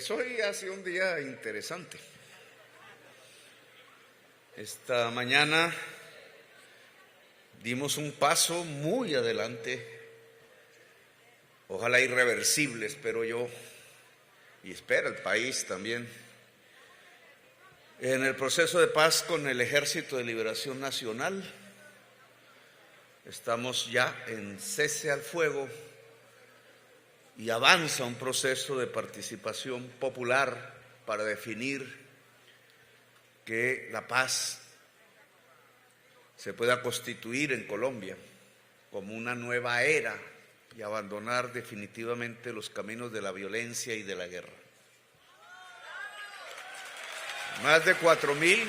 Pues hoy ha sido un día interesante. Esta mañana dimos un paso muy adelante, ojalá irreversible, espero yo, y espera el país también, en el proceso de paz con el Ejército de Liberación Nacional. Estamos ya en cese al fuego y avanza un proceso de participación popular para definir que la paz se pueda constituir en Colombia como una nueva era y abandonar definitivamente los caminos de la violencia y de la guerra. Más de 4,000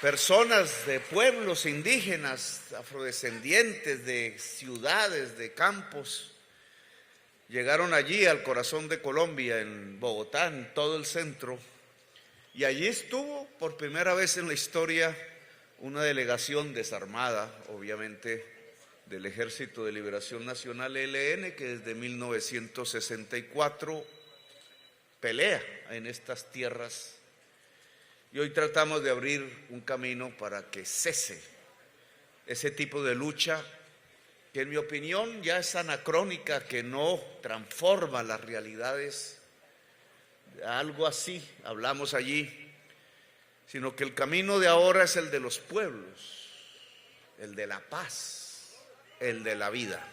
personas de pueblos indígenas, afrodescendientes, de ciudades, de campos, llegaron allí al corazón de Colombia, en Bogotá, en todo el centro, y allí estuvo por primera vez en la historia una delegación desarmada, obviamente, del Ejército de Liberación Nacional, ELN, que desde 1964 pelea en estas tierras. Y hoy tratamos de abrir un camino para que cese ese tipo de lucha que, en mi opinión, ya es anacrónica, que no transforma las realidades. Algo así hablamos allí, sino que el camino de ahora es el de los pueblos, el de la paz, el de la vida.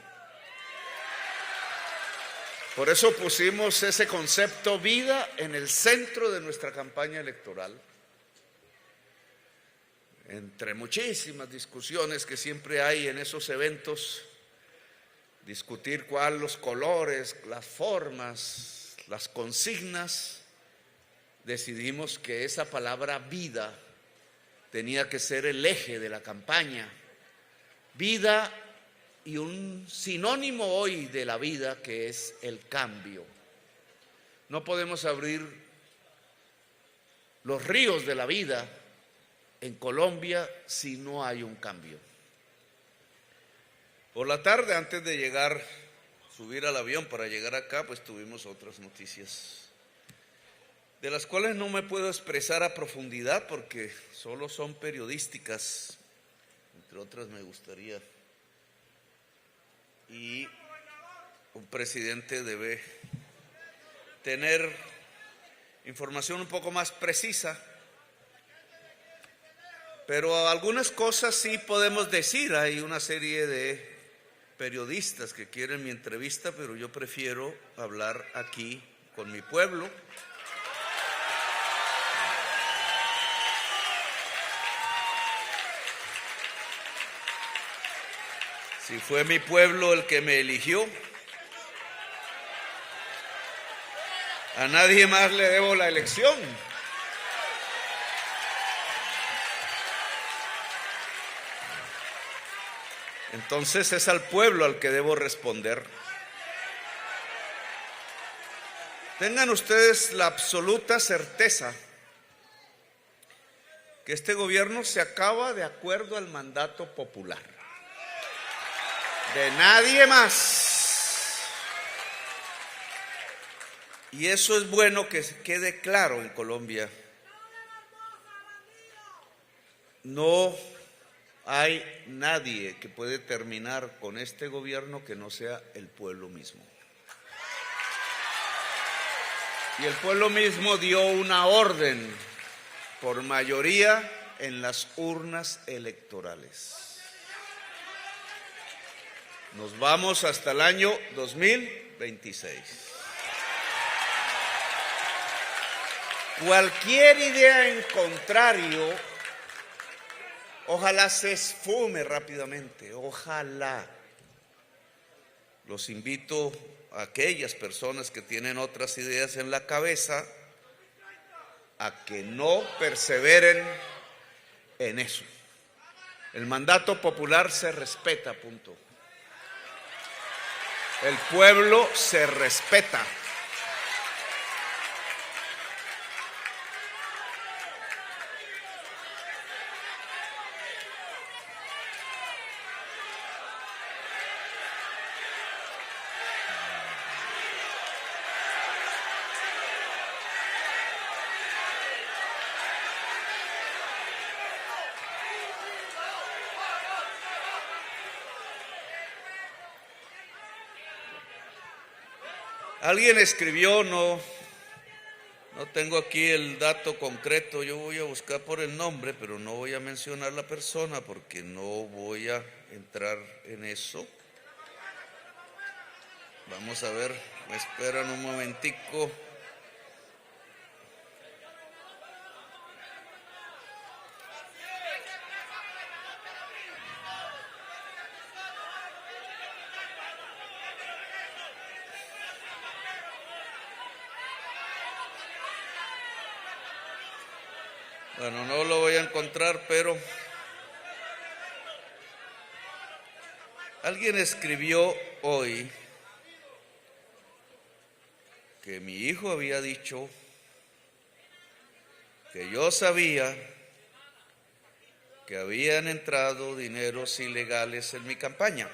Por eso pusimos ese concepto vida en el centro de nuestra campaña electoral. Entre muchísimas discusiones que siempre hay en esos eventos, discutir cuáles los colores, las formas, las consignas, decidimos que esa palabra vida tenía que ser el eje de la campaña. Vida y un sinónimo hoy de la vida, que es el cambio. No podemos abrir los ríos de la vida en Colombia si no hay un cambio. Por la tarde, antes de llegar, subir al avión para llegar acá, pues tuvimos otras noticias, de las cuales no me puedo expresar a profundidad porque solo son periodísticas, entre otras me gustaría. Y un presidente debe tener información un poco más precisa, pero algunas cosas sí podemos decir. Hay una serie de periodistas que quieren mi entrevista, pero yo prefiero hablar aquí con mi pueblo. Si fue mi pueblo el que me eligió, a nadie más le debo la elección. Entonces es al pueblo al que debo responder. Tengan ustedes la absoluta certeza que este gobierno se acaba de acuerdo al mandato popular. De nadie más. Y eso es bueno que quede claro en Colombia. No hay nadie que puede terminar con este gobierno que no sea el pueblo mismo. Y el pueblo mismo dio una orden por mayoría en las urnas electorales. Nos vamos hasta el año 2026. Cualquier idea en contrario, ojalá se esfume rápidamente, ojalá. Los invito a aquellas personas que tienen otras ideas en la cabeza a que no perseveren en eso. El mandato popular se respeta, punto. El pueblo se respeta. Alguien escribió, no tengo aquí el dato concreto, yo voy a buscar por el nombre, pero no voy a mencionar la persona porque no voy a entrar en eso. Vamos a ver, me esperan un momentico. Bueno, no lo voy a encontrar, pero alguien escribió hoy que mi hijo había dicho que yo sabía que habían entrado dineros ilegales en mi campaña.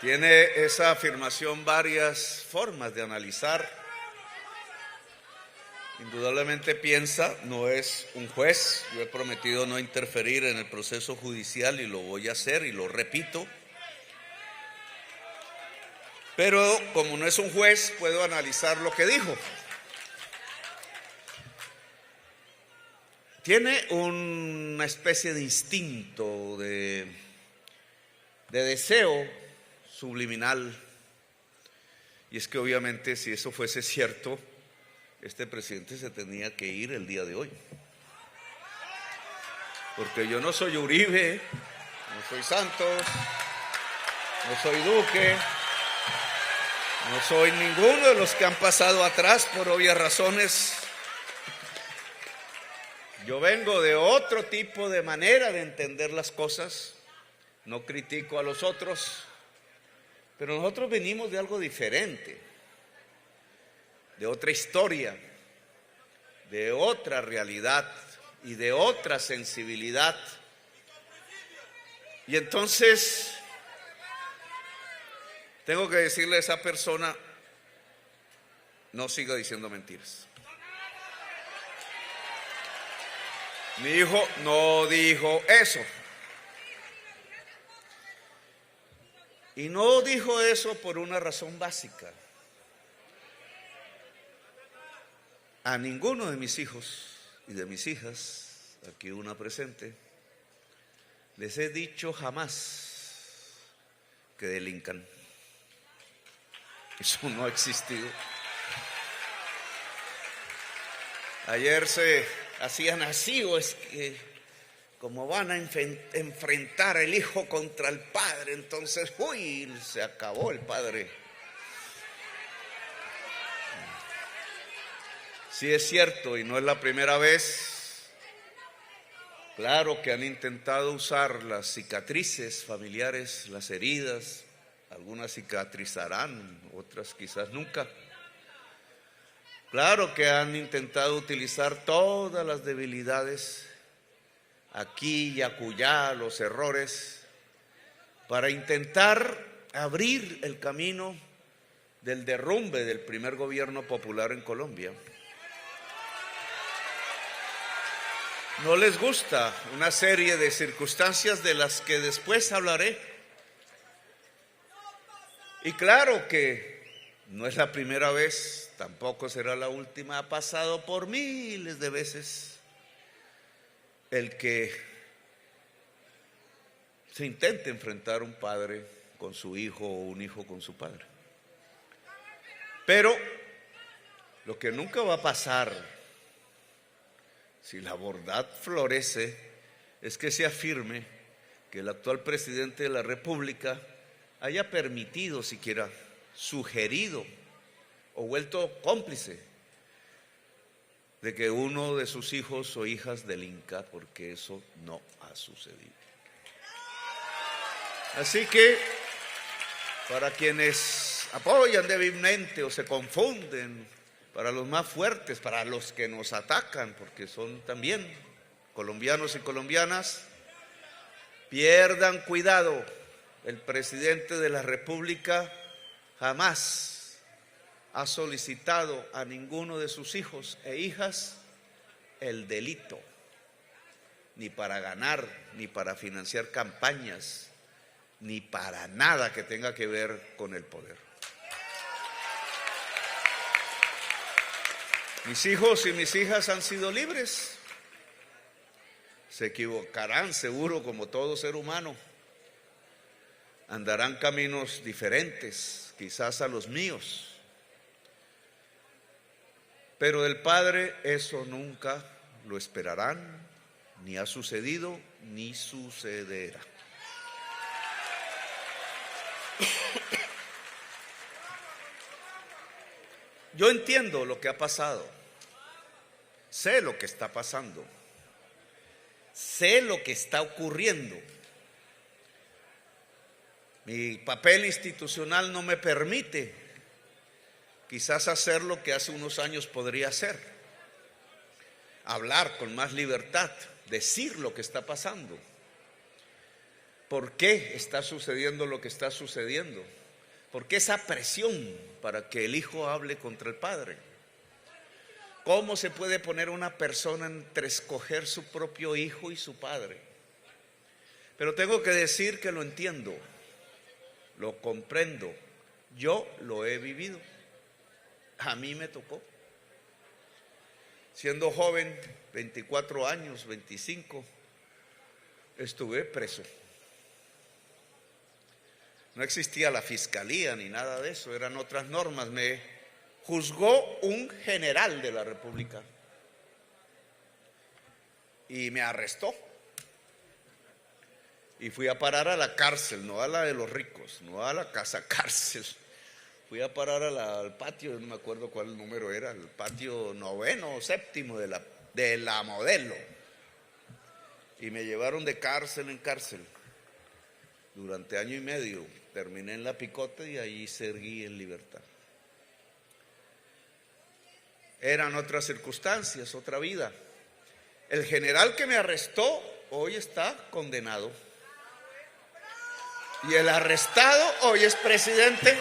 Tiene esa afirmación varias formas de analizar. Indudablemente piensa, no es un juez, yo he prometido no interferir en el proceso judicial y lo voy a hacer y lo repito. Pero como no es un juez, puedo analizar lo que dijo. Tiene una especie de instinto, de deseo subliminal, y es que obviamente si eso fuese cierto, este presidente se tenía que ir el día de hoy, porque yo no soy Uribe, no soy Santos, no soy Duque, no soy ninguno de los que han pasado atrás por obvias razones. Yo vengo de otro tipo de manera de entender las cosas, no critico a los otros, pero nosotros venimos de algo diferente, de otra historia, de otra realidad y de otra sensibilidad. Y entonces tengo que decirle a esa persona, no siga diciendo mentiras. Mi hijo no dijo eso. Y no dijo eso por una razón básica. A ninguno de mis hijos y de mis hijas, aquí una presente, les he dicho jamás que delincan. Eso no ha existido. Ayer se hacían así, o es que como van a enfrentar el hijo contra el padre, entonces, uy, se acabó el padre. Sí es cierto, y no es la primera vez. Claro que han intentado usar las cicatrices familiares, las heridas. Algunas cicatrizarán, otras quizás nunca. Claro que han intentado utilizar todas las debilidades, aquí y acullá, los errores, para intentar abrir el camino del derrumbe del primer gobierno popular en Colombia. No les gusta una serie de circunstancias de las que después hablaré. Y claro que no es la primera vez, tampoco será la última, ha pasado por miles de veces el que se intente enfrentar un padre con su hijo o un hijo con su padre. Pero lo que nunca va a pasar, si la verdad florece, es que se afirme que el actual presidente de la República haya permitido, siquiera sugerido o vuelto cómplice de que uno de sus hijos o hijas delinca, porque eso no ha sucedido. Así que, para quienes apoyan débilmente o se confunden, para los más fuertes, para los que nos atacan, porque son también colombianos y colombianas, pierdan cuidado. El presidente de la República jamás ha solicitado a ninguno de sus hijos e hijas el delito, ni para ganar, ni para financiar campañas, ni para nada que tenga que ver con el poder. Mis hijos y mis hijas han sido libres. Se equivocarán seguro como todo ser humano. Andarán caminos diferentes, quizás a los míos. Pero del Padre eso nunca lo esperarán, ni ha sucedido, ni sucederá. Yo entiendo lo que ha pasado, sé lo que está pasando, sé lo que está ocurriendo. Mi papel institucional no me permite quizás hacer lo que hace unos años podría hacer, hablar con más libertad, decir lo que está pasando, por qué está sucediendo lo que está sucediendo. ¿Por qué esa presión para que el hijo hable contra el padre? ¿Cómo se puede poner una persona entre escoger su propio hijo y su padre? Pero tengo que decir que lo entiendo, lo comprendo, yo lo he vivido, a mí me tocó. Siendo joven, 24 años, 25, estuve preso. No existía la fiscalía ni nada de eso, eran otras normas. Me juzgó un general de la República y me arrestó. Y fui a parar a la cárcel, no a la de los ricos, no a la casa cárcel. Fui a parar al patio, no me acuerdo cuál número era, el patio 9º o 7º de la Modelo. Y me llevaron de cárcel en cárcel durante año y medio. Terminé en la Picota y ahí seguí en libertad. Eran otras circunstancias, otra vida. El general que me arrestó hoy está condenado. Y el arrestado hoy es presidente.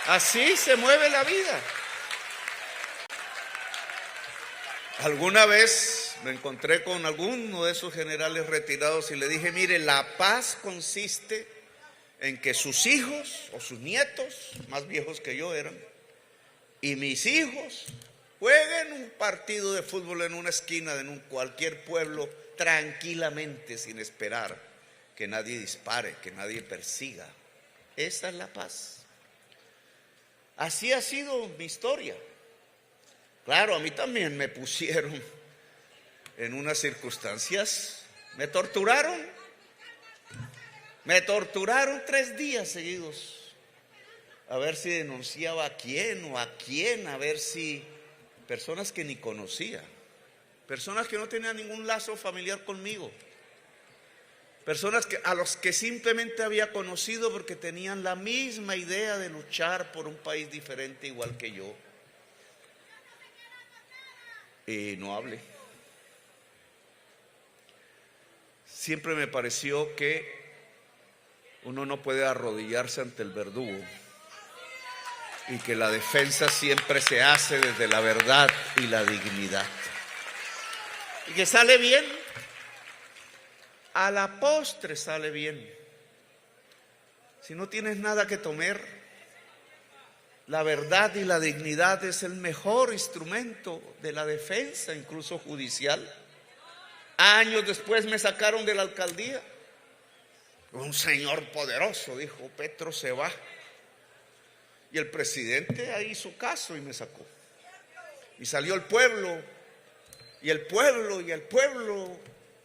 Así se mueve la vida. Alguna vez me encontré con alguno de esos generales retirados y le dije: mire, la paz consiste en que sus hijos o sus nietos, más viejos que yo eran, y mis hijos jueguen un partido de fútbol en una esquina de cualquier pueblo tranquilamente, sin esperar que nadie dispare, que nadie persiga. Esa es la paz. Así ha sido mi historia. Claro, a mí también me pusieron en unas circunstancias, me torturaron 3 días seguidos, a ver si denunciaba a quién o a quién, a ver si personas que ni conocía, personas que no tenían ningún lazo familiar conmigo, personas a los que simplemente había conocido porque tenían la misma idea de luchar por un país diferente igual que yo. Y no hablé. Siempre me pareció que uno no puede arrodillarse ante el verdugo y que la defensa siempre se hace desde la verdad y la dignidad. Y que sale bien, a la postre sale bien. Si no tienes nada que temer, la verdad y la dignidad es el mejor instrumento de la defensa, incluso judicial. Años después me sacaron de la alcaldía. Un señor poderoso dijo: Petro se va. Y el presidente ahí hizo caso y me sacó. Y salió el pueblo, y el pueblo, y el pueblo,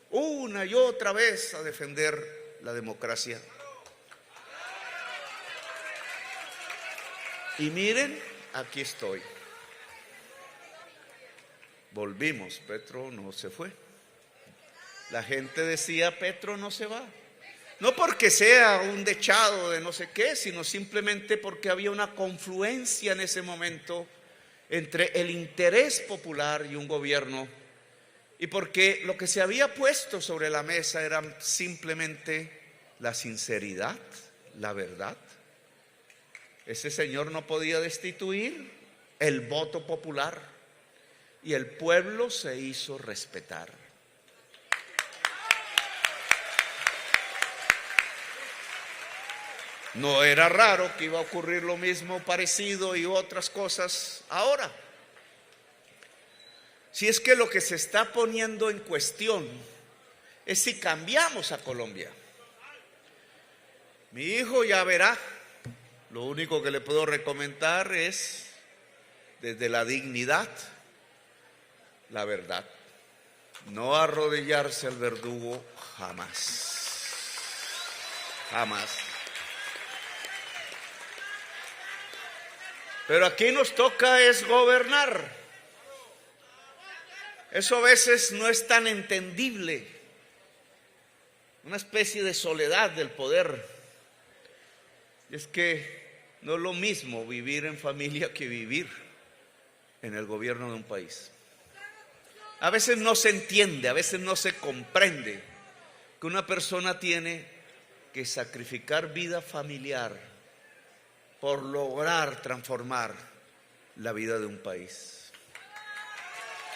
una y otra vez a defender la democracia. Y miren, aquí estoy. Volvimos, Petro no se fue. La gente decía: Petro no se va. No porque sea un dechado de no sé qué, sino simplemente porque había una confluencia en ese momento entre el interés popular y un gobierno, y porque lo que se había puesto sobre la mesa era simplemente la sinceridad, la verdad. Ese señor no podía destituir el voto popular y el pueblo se hizo respetar. No era raro que iba a ocurrir lo mismo, parecido y otras cosas ahora. Si es que lo que se está poniendo en cuestión es si cambiamos a Colombia. Mi hijo ya verá. Lo único que le puedo recomendar es, desde la dignidad, la verdad. No arrodillarse al verdugo jamás. Jamás. Pero aquí nos toca es gobernar. Eso a veces no es tan entendible. Una especie de soledad del poder. Es que no es lo mismo vivir en familia que vivir en el gobierno de un país. A veces no se entiende, a veces no se comprende que una persona tiene que sacrificar vida familiar por lograr transformar la vida de un país.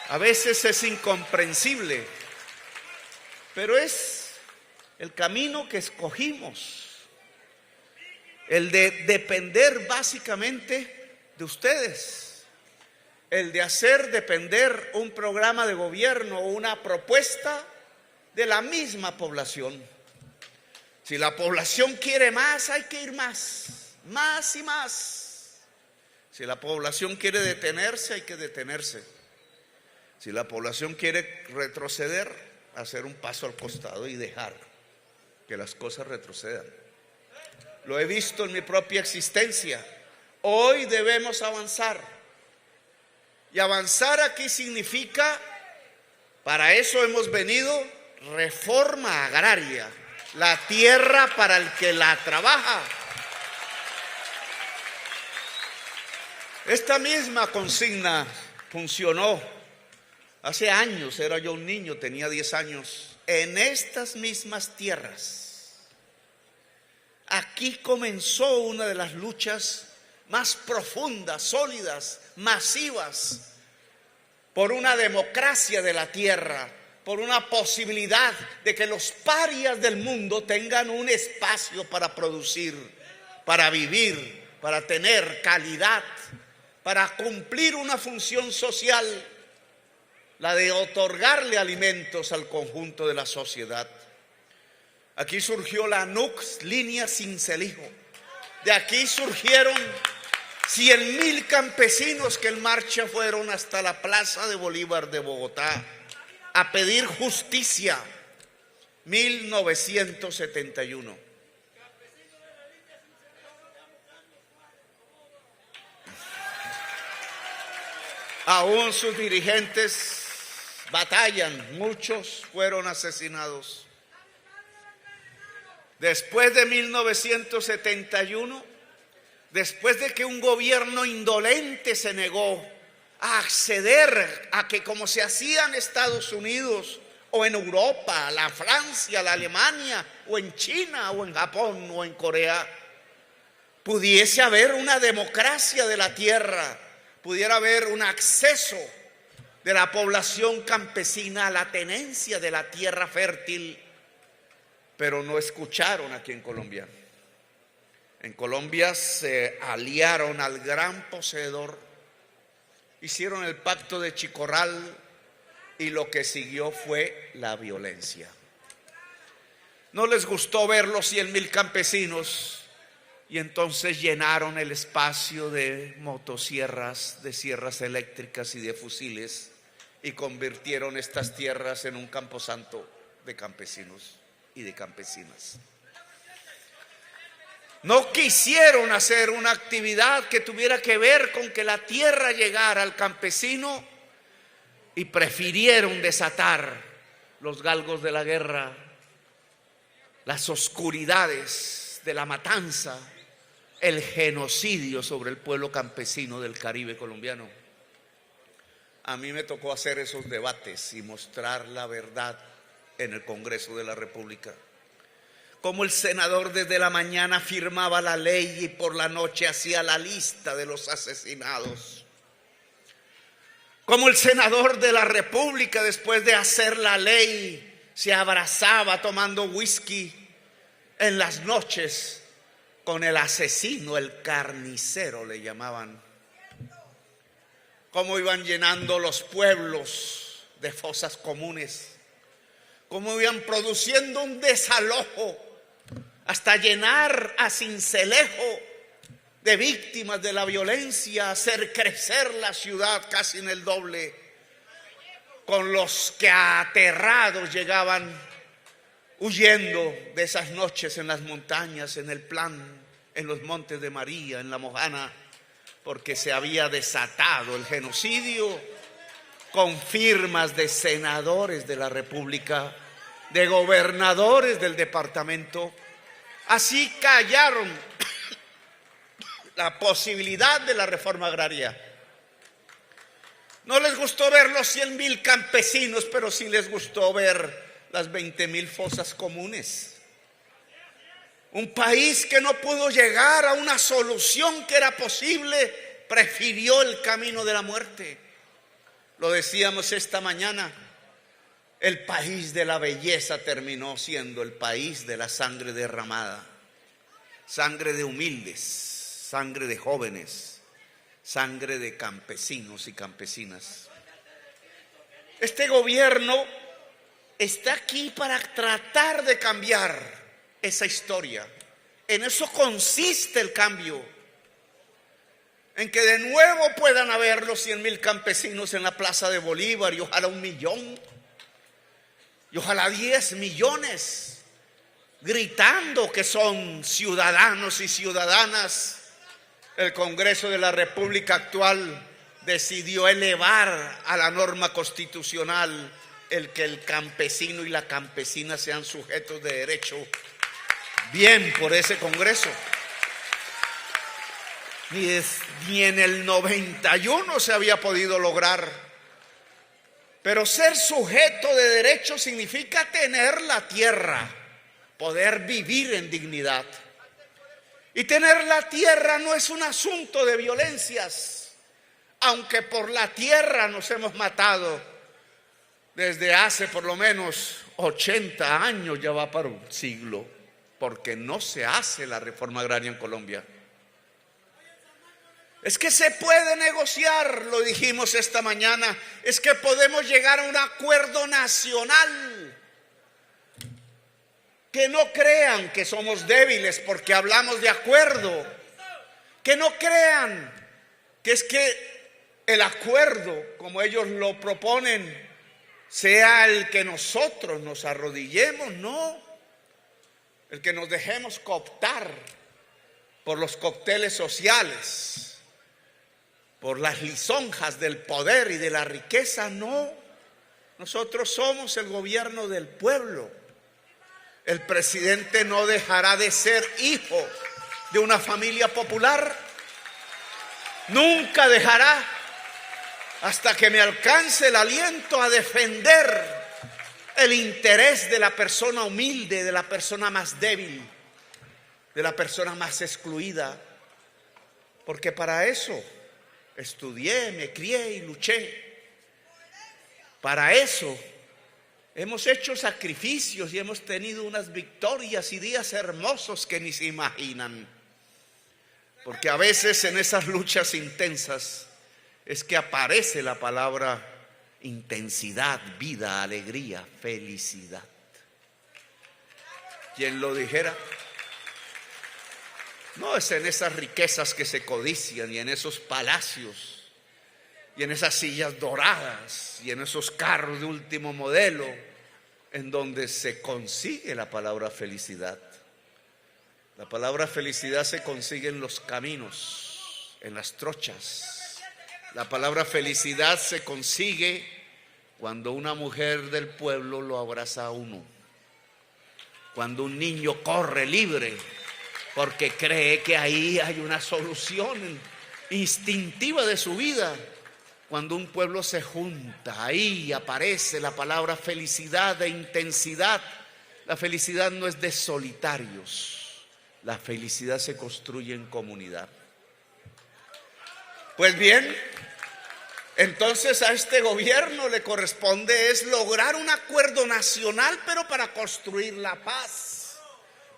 A veces es incomprensible, pero es el camino que escogimos. El de depender básicamente de ustedes. El de hacer depender un programa de gobierno o una propuesta de la misma población. Si la población quiere más, hay que ir más. Más y más. Si la población quiere detenerse, hay que detenerse. Si la población quiere retroceder, hacer un paso al costado y dejar que las cosas retrocedan. Lo he visto en mi propia existencia. Hoy debemos avanzar. Y avanzar aquí significa, para eso hemos venido, reforma agraria. La tierra para el que la trabaja. Esta misma consigna funcionó hace años. Era yo un niño, tenía 10 años. En estas mismas tierras. Aquí comenzó una de las luchas más profundas, sólidas, masivas, por una democracia de la tierra, por una posibilidad de que los parias del mundo tengan un espacio para producir, para vivir, para tener calidad, para cumplir una función social, la de otorgarle alimentos al conjunto de la sociedad. Aquí surgió la NUCS, Línea Sincelijo. De aquí surgieron 100,000 campesinos que en marcha fueron hasta la Plaza de Bolívar de Bogotá a pedir justicia. 1971. Aún sus dirigentes batallan, muchos fueron asesinados. Después de 1971, después de que un gobierno indolente se negó a acceder a que, como se hacía en Estados Unidos o en Europa, la Francia, la Alemania, o en China, o en Japón, o en Corea, pudiese haber una democracia de la tierra, pudiera haber un acceso de la población campesina a la tenencia de la tierra fértil. Pero no escucharon aquí en Colombia. En Colombia se aliaron al gran poseedor, hicieron el pacto de Chicorral y lo que siguió fue la violencia. No les gustó ver los 100,000 campesinos y entonces llenaron el espacio de motosierras, de sierras eléctricas y de fusiles y convirtieron estas tierras en un camposanto de campesinos y de campesinas. No quisieron hacer una actividad que tuviera que ver con que la tierra llegara al campesino y prefirieron desatar los galgos de la guerra, las oscuridades de la matanza, el genocidio sobre el pueblo campesino del Caribe colombiano. A mí me tocó hacer esos debates y mostrar la verdad en el Congreso de la República. Cómo el senador desde la mañana firmaba la ley y por la noche hacía la lista de los asesinados. Cómo el senador de la República, después de hacer la ley, se abrazaba tomando whisky en las noches con el asesino, el carnicero le llamaban. Cómo iban llenando los pueblos de fosas comunes, cómo iban produciendo un desalojo hasta llenar a Sincelejo de víctimas de la violencia, hacer crecer la ciudad casi en el doble, con los que aterrados llegaban huyendo de esas noches en las montañas, en el Plan, en los Montes de María, en La Mojana, porque se había desatado el genocidio, con firmas de senadores de la República, de gobernadores del departamento. Así callaron la posibilidad de la reforma agraria. No les gustó ver los 100,000 campesinos, pero sí les gustó ver las 20,000 fosas comunes. Un país que no pudo llegar a una solución que era posible, prefirió el camino de la muerte. Lo decíamos esta mañana, el país de la belleza terminó siendo el país de la sangre derramada. Sangre de humildes, sangre de jóvenes, sangre de campesinos y campesinas. Este gobierno está aquí para tratar de cambiar esa historia. En eso consiste el cambio, en que de nuevo puedan haber los 100,000 campesinos en la Plaza de Bolívar, y ojalá 1,000,000, y ojalá 10 millones, gritando que son ciudadanos y ciudadanas. El Congreso de la República actual decidió elevar a la norma constitucional el que el campesino y la campesina sean sujetos de derecho. Bien por ese Congreso. Ni en el 91 se había podido lograr. Pero ser sujeto de derecho significa tener la tierra, poder vivir en dignidad. Y tener la tierra no es un asunto de violencias, aunque por la tierra nos hemos matado desde hace por lo menos 80 años, ya va para un siglo, porque no se hace la reforma agraria en Colombia. Es que se puede negociar, lo dijimos esta mañana, es que podemos llegar a un acuerdo nacional. Que no crean que somos débiles porque hablamos de acuerdo. Que no crean que es que el acuerdo, como ellos lo proponen, sea el que nosotros nos arrodillemos, no. El que nos dejemos cooptar por los cócteles sociales, por las lisonjas del poder y de la riqueza, no. Nosotros somos el gobierno del pueblo. El presidente no dejará de ser hijo de una familia popular. Nunca dejará, hasta que me alcance el aliento a defender el interés de la persona humilde, de la persona más débil, de la persona más excluida. Porque para eso estudié, me crié y luché. Para eso hemos hecho sacrificios y hemos tenido unas victorias y días hermosos que ni se imaginan. Porque a veces en esas luchas intensas es que aparece la palabra intensidad, vida, alegría, felicidad. ¿Quién lo dijera? No es en esas riquezas que se codician y en esos palacios y en esas sillas doradas y en esos carros de último modelo en donde se consigue la palabra felicidad. La palabra felicidad se consigue en los caminos, en las trochas. La palabra felicidad se consigue cuando una mujer del pueblo lo abraza a uno, cuando un niño corre libre porque cree que ahí hay una solución instintiva de su vida. Cuando un pueblo se junta, ahí aparece la palabra felicidad de intensidad. La felicidad no es de solitarios, la felicidad se construye en comunidad. Pues bien, entonces a este gobierno le corresponde es lograr un acuerdo nacional, pero para construir la paz,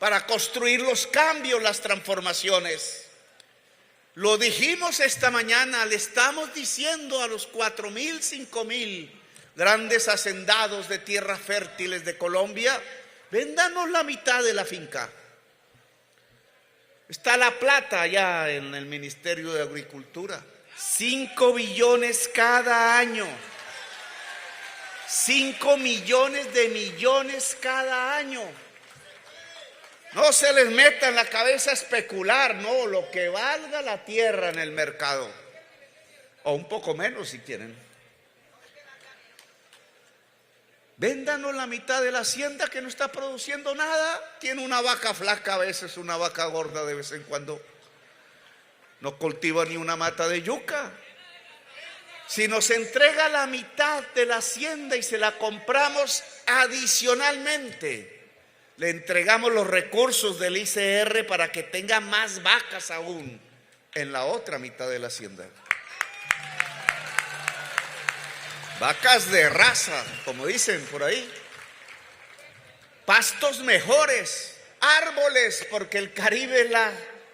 para construir los cambios, las transformaciones. Lo dijimos esta mañana, le estamos diciendo a los 4,000, 5,000 grandes hacendados de tierras fértiles de Colombia: véndanos la mitad de la finca. Está la plata allá en el Ministerio de Agricultura. 5 billones cada año. 5 millones de millones cada año. No se les meta en la cabeza especular, no, lo que valga la tierra en el mercado. O un poco menos si quieren. Véndanos la mitad de la hacienda que no está produciendo nada. Tiene una vaca flaca a veces, una vaca gorda de vez en cuando. No cultiva ni una mata de yuca. Si nos entrega la mitad de la hacienda y se la compramos adicionalmente, le entregamos los recursos del ICR para que tenga más vacas aún en la otra mitad de la hacienda. Vacas de raza, como dicen por ahí. Pastos mejores, árboles, porque el Caribe es la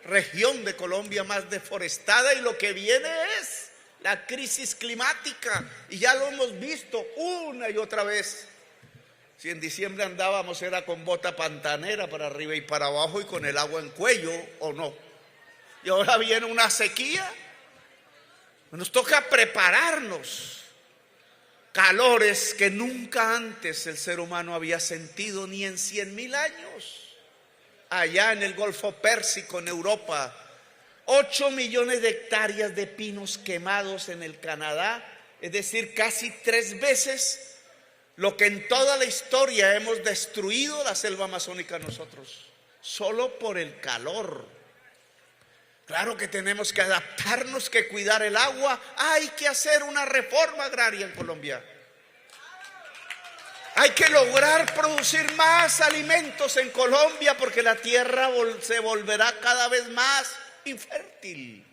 región de Colombia más deforestada y lo que viene es la crisis climática. Y ya lo hemos visto una y otra vez. Si en diciembre andábamos era con bota pantanera para arriba y para abajo y con el agua en cuello, ¿o no? Y ahora viene una sequía. Nos toca prepararnos. Calores que nunca antes el ser humano había sentido, ni en 100,000 años. Allá en el Golfo Pérsico, en Europa, 8 millones de hectáreas de pinos quemados en el Canadá, es decir, casi 3 veces lo que en toda la historia hemos destruido la selva amazónica nosotros, solo por el calor. Claro que tenemos que adaptarnos, que cuidar el agua. Hay que hacer una reforma agraria en Colombia. Hay que lograr producir más alimentos en Colombia porque la tierra se volverá cada vez más infértil.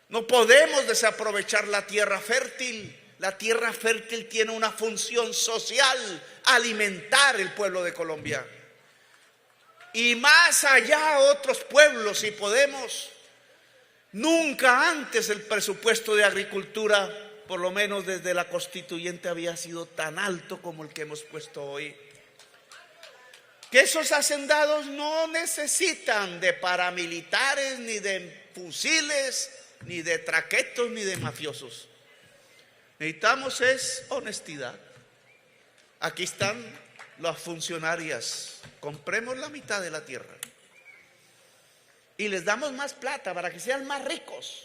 No podemos desaprovechar la tierra fértil. La tierra fértil tiene una función social, alimentar el pueblo de Colombia. Y más allá otros pueblos si podemos. Nunca antes el presupuesto de agricultura, por lo menos desde la constituyente, había sido tan alto como el que hemos puesto hoy. Que esos hacendados no necesitan de paramilitares, ni de fusiles, ni de traquetos, ni de mafiosos. Necesitamos es honestidad. Aquí están las funcionarias. Compremos la mitad de la tierra y les damos más plata para que sean más ricos,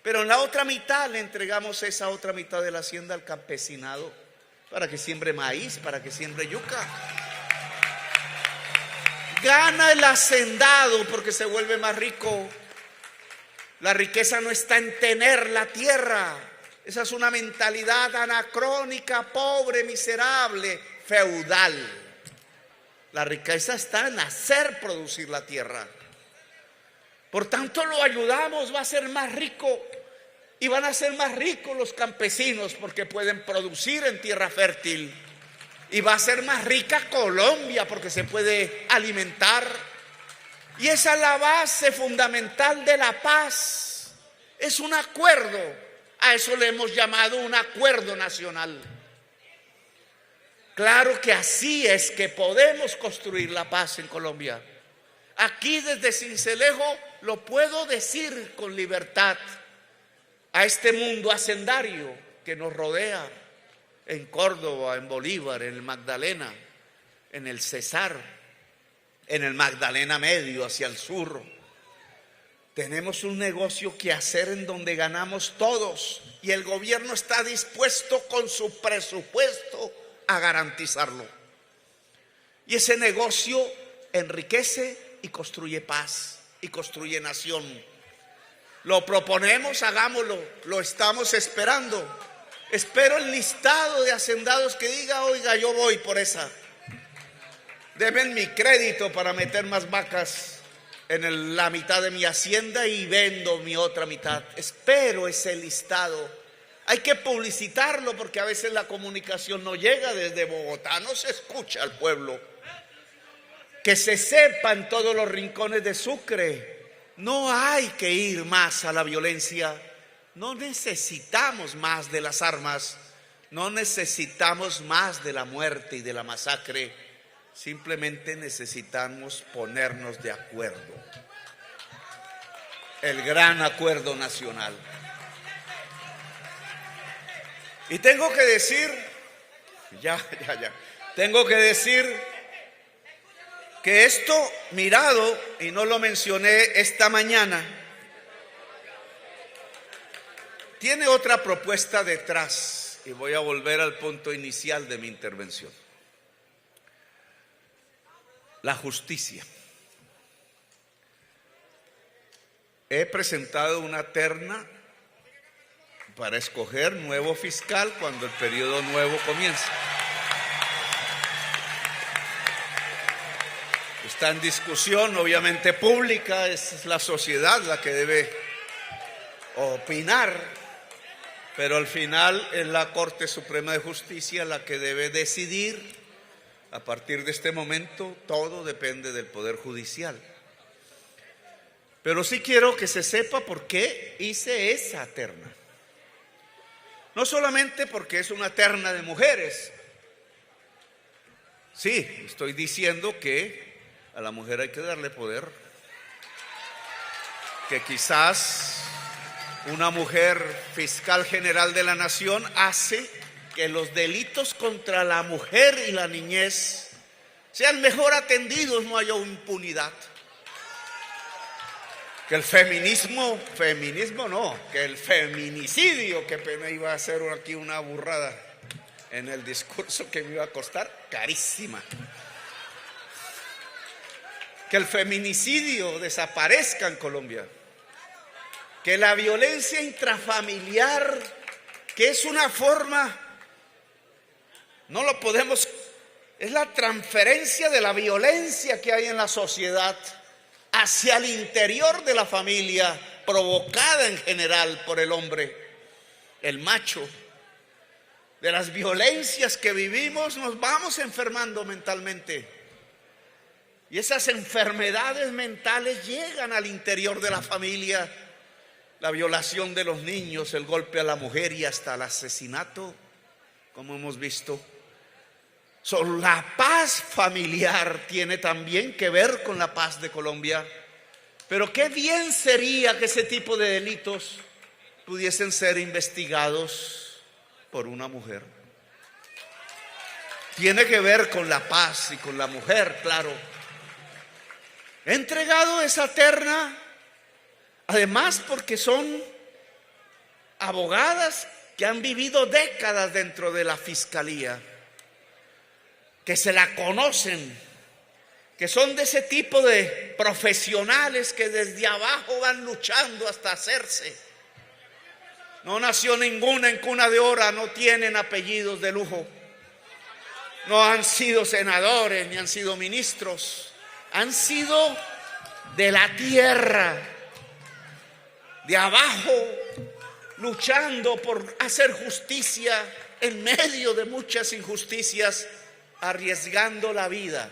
pero en la otra mitad le entregamos esa otra mitad de la hacienda al campesinado para que siembre maíz, para que siembre yuca. Gana el hacendado porque se vuelve más rico. La riqueza no está en tener la tierra. Esa es una mentalidad anacrónica, pobre, miserable, feudal. La riqueza está en hacer producir la tierra. Por tanto, lo ayudamos, va a ser más rico. Y van a ser más ricos los campesinos porque pueden producir en tierra fértil. Y va a ser más rica Colombia porque se puede alimentar. Y esa es la base fundamental de la paz. Es un acuerdo. A eso le hemos llamado un acuerdo nacional. Claro que así es que podemos construir la paz en Colombia. Aquí desde Sincelejo lo puedo decir con libertad a este mundo hacendario que nos rodea en Córdoba, en Bolívar, en el Magdalena, en el Cesar, en el Magdalena Medio hacia el sur. Tenemos un negocio que hacer en donde ganamos todos y el gobierno está dispuesto con su presupuesto a garantizarlo. Y ese negocio enriquece y construye paz y construye nación. Lo proponemos, hagámoslo, lo estamos esperando. Espero el listado de hacendados que diga: oiga, yo voy por esa. Denme mi crédito para meter más vacas en la mitad de mi hacienda y vendo mi otra mitad. Espero ese listado. Hay que publicitarlo porque a veces la comunicación no llega desde Bogotá, no se escucha al pueblo. Que se sepa en todos los rincones de Sucre. No hay que ir más a la violencia. No necesitamos más de las armas. No necesitamos más de la muerte y de la masacre. Simplemente necesitamos ponernos de acuerdo. El gran acuerdo nacional. Y tengo que decir, tengo que decir que esto mirado, y no lo mencioné esta mañana, tiene otra propuesta detrás, y voy a volver al punto inicial de mi intervención. La justicia. He presentado una terna para escoger nuevo fiscal cuando el periodo nuevo comience. Está en discusión, obviamente pública, es la sociedad la que debe opinar, pero al final es la Corte Suprema de Justicia la que debe decidir. A partir de este momento todo depende del Poder Judicial. Pero sí quiero que se sepa por qué hice esa terna. No solamente porque es una terna de mujeres. Sí, estoy diciendo que a la mujer hay que darle poder. Que quizás una mujer fiscal general de la nación hace que los delitos contra la mujer y la niñez sean mejor atendidos, no haya impunidad. Que el feminismo no, que el feminicidio, que pena, iba a hacer aquí una burrada en el discurso que me iba a costar carísima. Que el feminicidio desaparezca en Colombia. Que la violencia intrafamiliar, que es una forma, no lo podemos, es la transferencia de la violencia que hay en la sociedad hacia el interior de la familia, provocada en general por el hombre, el macho. De las violencias que vivimos nos vamos enfermando mentalmente. Y esas enfermedades mentales llegan al interior de la familia. La violación de los niños, el golpe a la mujer y hasta el asesinato, como hemos visto. La paz familiar tiene también que ver con la paz de Colombia. Pero qué bien sería que ese tipo de delitos pudiesen ser investigados por una mujer. Tiene que ver con la paz y con la mujer, claro. He entregado esa terna, además porque son abogadas que han vivido décadas dentro de la fiscalía, que se la conocen, que son de ese tipo de profesionales que desde abajo van luchando hasta hacerse. No nació ninguna en cuna de oro, no tienen apellidos de lujo, no han sido senadores ni han sido ministros, han sido de la tierra, de abajo, luchando por hacer justicia en medio de muchas injusticias, arriesgando la vida,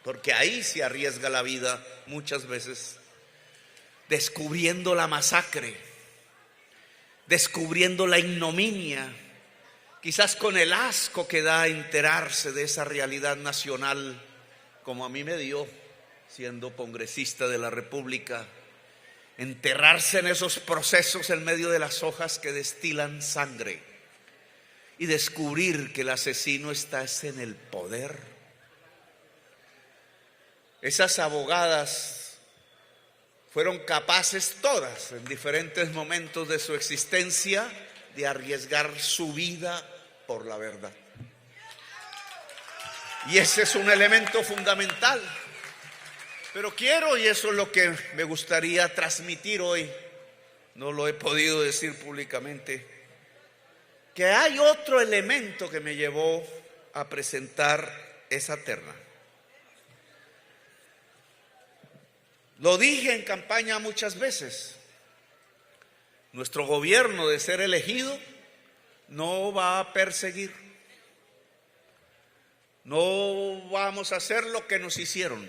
porque ahí se arriesga la vida muchas veces, descubriendo la masacre, descubriendo la ignominia, quizás con el asco que da enterarse de esa realidad nacional, como a mí me dio siendo congresista de la República, enterrarse en esos procesos en medio de las hojas que destilan sangre y descubrir que el asesino está en el poder. Esas abogadas fueron capaces todas en diferentes momentos de su existencia de arriesgar su vida por la verdad. Y ese es un elemento fundamental. Pero quiero, y eso es lo que me gustaría transmitir hoy, no lo he podido decir públicamente, que hay otro elemento que me llevó a presentar esa terna. Lo dije en campaña muchas veces. Nuestro gobierno, de ser elegido, no va a perseguir. No vamos a hacer lo que nos hicieron.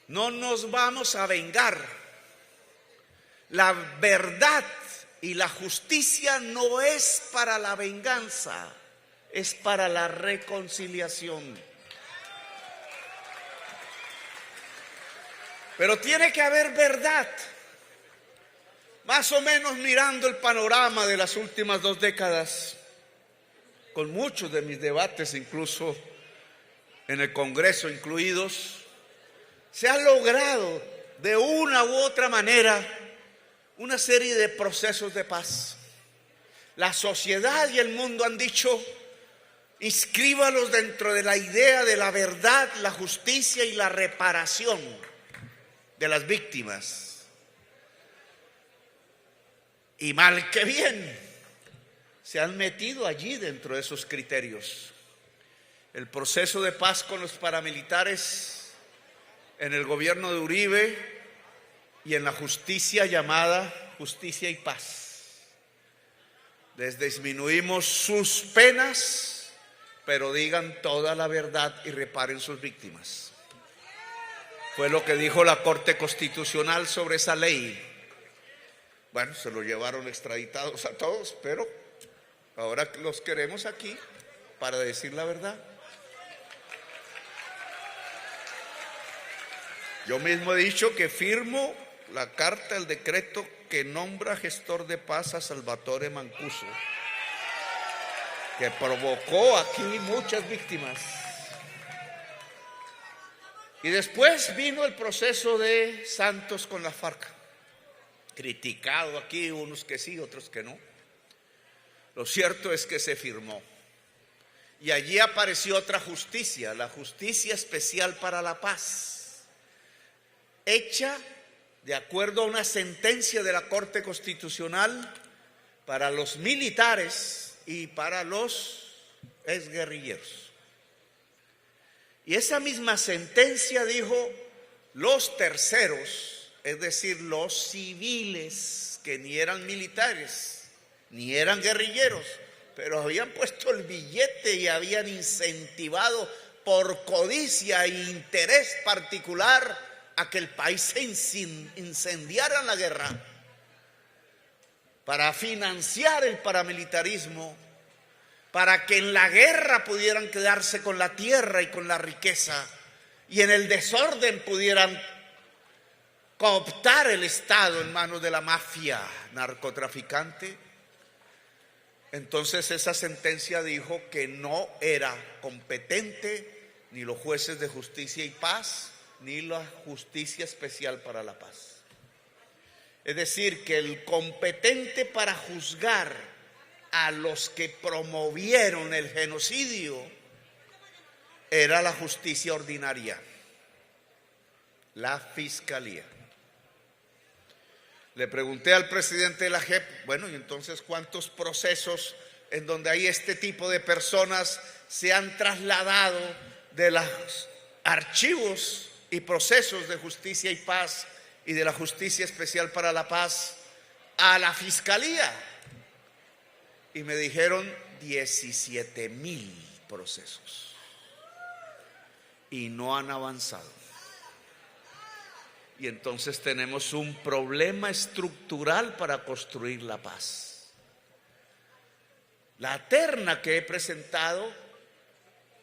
No nos vamos a vengar. La verdad y la justicia no es para la venganza, es para la reconciliación. Pero tiene que haber verdad. Más o menos mirando el panorama de las últimas 2 décadas, con muchos de mis debates, incluso en el Congreso incluidos, se ha logrado de una u otra manera una serie de procesos de paz. La sociedad y el mundo han dicho: inscríbalos dentro de la idea de la verdad, la justicia y la reparación de las víctimas. Y mal que bien, se han metido allí dentro de esos criterios. El proceso de paz con los paramilitares en el gobierno de Uribe y en la justicia llamada Justicia y Paz. Les disminuimos sus penas, pero digan toda la verdad y reparen sus víctimas. Fue lo que dijo la Corte Constitucional sobre esa ley. Bueno, se lo llevaron extraditados a todos, pero ahora los queremos aquí para decir la verdad. Yo mismo he dicho que firmo la carta, el decreto que nombra gestor de paz a Salvatore Mancuso, que provocó aquí muchas víctimas. Y después vino el proceso de Santos con la FARC, criticado aquí, unos que sí, otros que no. Lo cierto es que se firmó. Y allí apareció otra justicia, la Justicia Especial para la Paz, hecha de acuerdo a una sentencia de la Corte Constitucional para los militares y para los exguerrilleros. Y esa misma sentencia dijo: los terceros, es decir, los civiles que ni eran militares ni eran guerrilleros, pero habían puesto el billete y habían incentivado por codicia e interés particular a que el país se incendiara en la guerra, para financiar el paramilitarismo, para que en la guerra pudieran quedarse con la tierra y con la riqueza, y en el desorden pudieran cooptar el Estado en manos de la mafia narcotraficante. Entonces esa sentencia dijo que no era competente ni los jueces de Justicia y Paz ni la Justicia Especial para la Paz. Es decir, que el competente para juzgar a los que promovieron el genocidio era la justicia ordinaria, la fiscalía. Le pregunté al presidente de la JEP: bueno, y entonces, ¿cuántos procesos en donde hay este tipo de personas se han trasladado de los archivos y procesos de Justicia y Paz y de la Justicia Especial para la Paz a la fiscalía? Y me dijeron 17,000 procesos y no han avanzado. Y entonces tenemos un problema estructural para construir la paz. La terna que he presentado,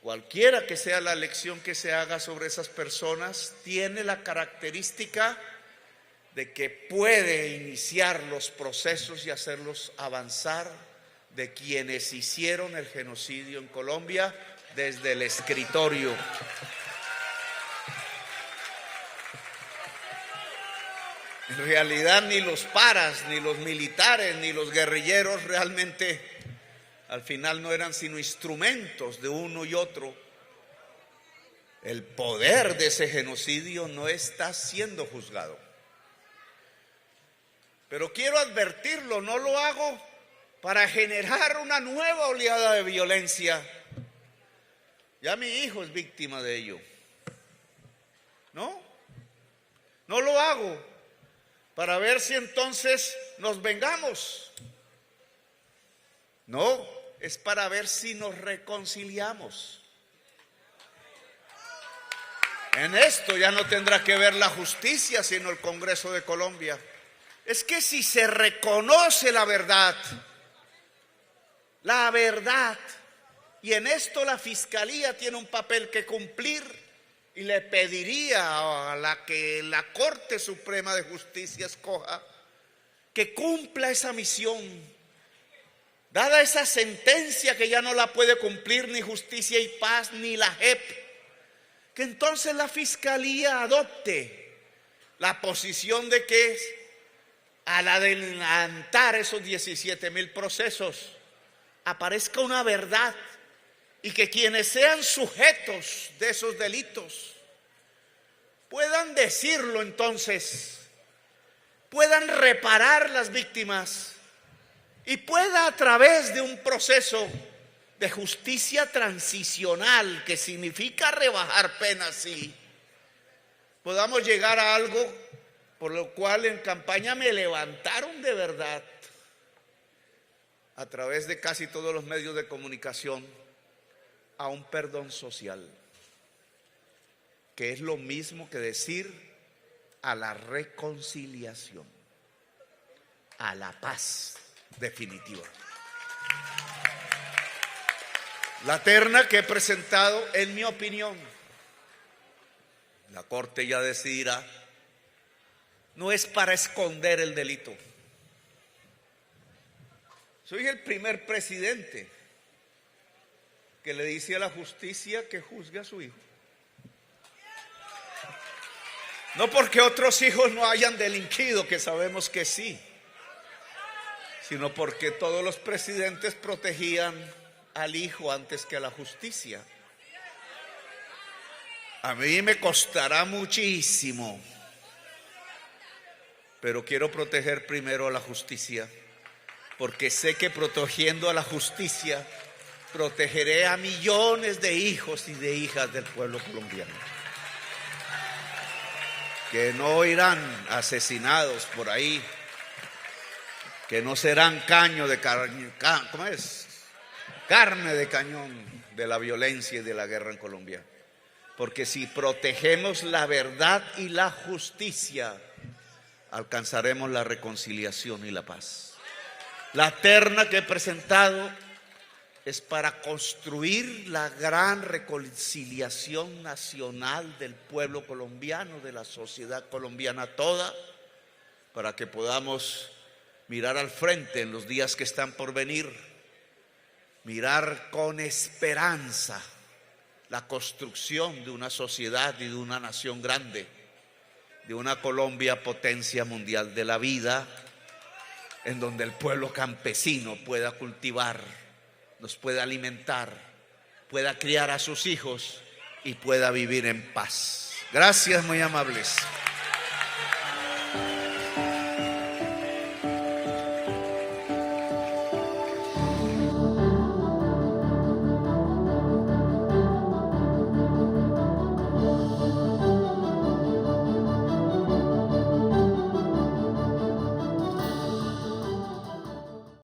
cualquiera que sea la elección que se haga sobre esas personas, tiene la característica de que puede iniciar los procesos y hacerlos avanzar de quienes hicieron el genocidio en Colombia desde el escritorio. En realidad ni los paras, ni los militares, ni los guerrilleros realmente al final no eran sino instrumentos de uno y otro. El poder de ese genocidio no está siendo juzgado. Pero quiero advertirlo, no lo hago para generar una nueva oleada de violencia. Ya mi hijo es víctima de ello. No, no lo hago para ver si entonces nos vengamos. No, es para ver si nos reconciliamos. En esto ya no tendrá que ver la justicia, sino el Congreso de Colombia. Es que si se reconoce la verdad, y en esto la Fiscalía tiene un papel que cumplir, y le pediría a que la Corte Suprema de Justicia escoja que cumpla esa misión. Dada esa sentencia que ya no la puede cumplir ni Justicia y Paz ni la JEP, que entonces la Fiscalía adopte la posición de que al adelantar esos 17,000 procesos aparezca una verdad y que quienes sean sujetos de esos delitos puedan decirlo entonces, puedan reparar las víctimas y pueda a través de un proceso de justicia transicional, que significa rebajar penas, sí, podamos llegar a algo por lo cual en campaña me levantaron de verdad a través de casi todos los medios de comunicación a un perdón social, que es lo mismo que decir a la reconciliación, a la paz definitiva. La terna que he presentado, en mi opinión, la Corte ya decidirá, no es para esconder el delito. Soy el primer presidente que le dice a la justicia que juzgue a su hijo. No porque otros hijos no hayan delinquido, que sabemos que sí, sino porque todos los presidentes protegían al hijo antes que a la justicia. A mí me costará muchísimo, pero quiero proteger primero a la justicia, porque sé que protegiendo a la justicia protegeré a millones de hijos y de hijas del pueblo colombiano, que no irán asesinados por ahí, que no serán caño de carne, ¿cómo es? Carne de cañón de la violencia y de la guerra en Colombia. Porque si protegemos la verdad y la justicia, alcanzaremos la reconciliación y la paz. La terna que he presentado es para construir la gran reconciliación nacional del pueblo colombiano, de la sociedad colombiana toda, para que podamos mirar al frente en los días que están por venir, mirar con esperanza la construcción de una sociedad y de una nación grande, de una Colombia potencia mundial de la vida, en donde el pueblo campesino pueda cultivar, nos pueda alimentar, pueda criar a sus hijos y pueda vivir en paz. Gracias, muy amables.